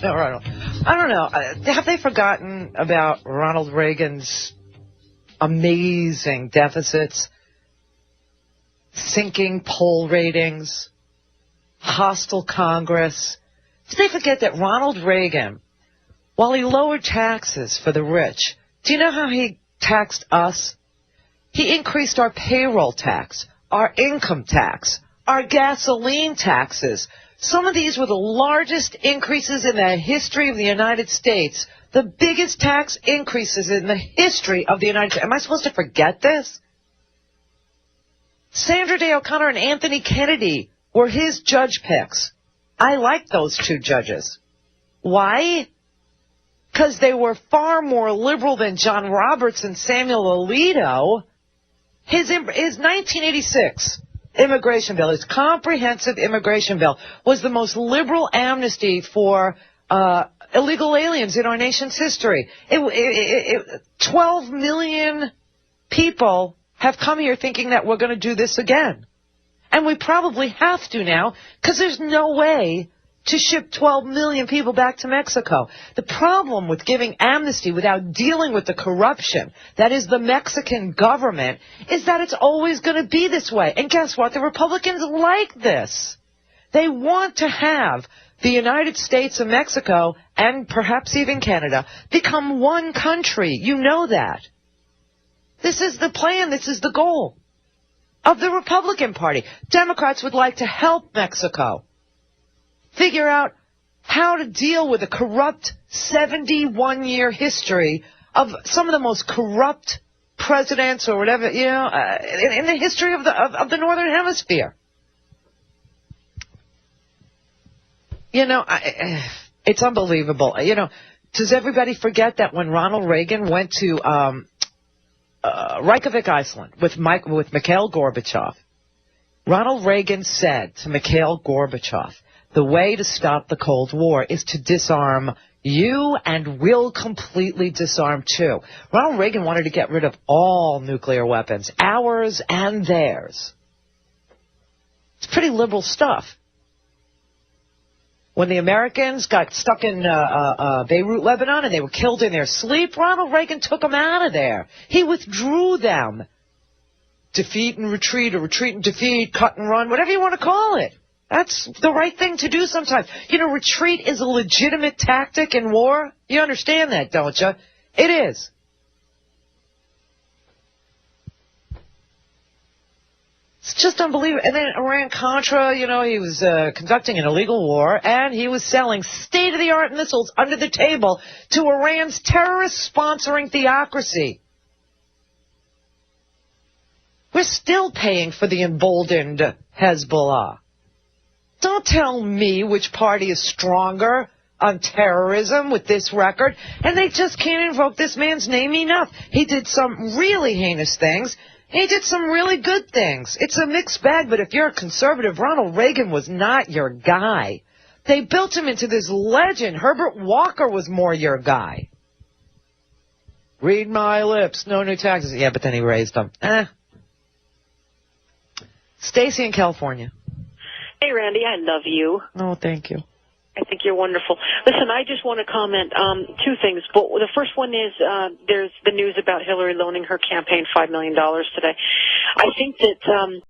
No, I don't know. Have they forgotten about Ronald Reagan's amazing deficits, sinking poll ratings, hostile Congress? Did they forget that Ronald Reagan, while he lowered taxes for the rich, do you know how he taxed us? He increased our payroll tax, our income tax, our gasoline taxes. Some of these were the largest increases in the history of the United States, the biggest tax increases in the history of the United States. Am I supposed to forget this? Sandra Day O'Connor and Anthony Kennedy were his judge picks. I like those two judges. Why? Because they were far more liberal than John Roberts and Samuel Alito. His 1986 immigration bill, his comprehensive immigration bill, was the most liberal amnesty for illegal aliens in our nation's history. 12 million people have come here thinking that we're going to do this again. And we probably have to now, because there's no way to ship 12 million people back to Mexico. The problem with giving amnesty without dealing with the corruption that is the Mexican government is that it's always going to be this way. And guess what? The Republicans like this. They want to have the United States and Mexico, and perhaps even Canada, become one country. You know that. This is the plan. This is the goal of the Republican Party. Democrats would like to help Mexico figure out how to deal with a corrupt 71-year history of some of the most corrupt presidents or whatever, you know, in the history of the Northern Hemisphere. You know, it's unbelievable. You know, does everybody forget that when Ronald Reagan went to Reykjavik, Iceland, with Mikhail Gorbachev, Ronald Reagan said to Mikhail Gorbachev, the way to stop the Cold War is to disarm you, and we'll completely disarm too. Ronald Reagan wanted to get rid of all nuclear weapons, ours and theirs. It's pretty liberal stuff. When the Americans got stuck in Beirut, Lebanon, and they were killed in their sleep, Ronald Reagan took them out of there. He withdrew them. Defeat and retreat, or retreat and defeat, cut and run, whatever you want to call it. That's the right thing to do sometimes. You know, retreat is a legitimate tactic in war. You understand that, don't you? It is. It's just unbelievable. And then Iran-Contra, you know, he was conducting an illegal war, and he was selling state-of-the-art missiles under the table to Iran's terrorist-sponsoring theocracy. We're still paying for the emboldened Hezbollah. Don't tell me which party is stronger on terrorism with this record. And they just can't invoke this man's name enough. He did some really heinous things. He did some really good things. It's a mixed bag, but if you're a conservative, Ronald Reagan was not your guy. They built him into this legend. Herbert Walker was more your guy. Read my lips, no new taxes. Yeah, but then he raised them. Stacy in California. Hey, Randy, I love you. Oh, thank you. I think you're wonderful. Listen, I just want to comment two things. But the first one is there's the news about Hillary loaning her campaign $5 million today. I think that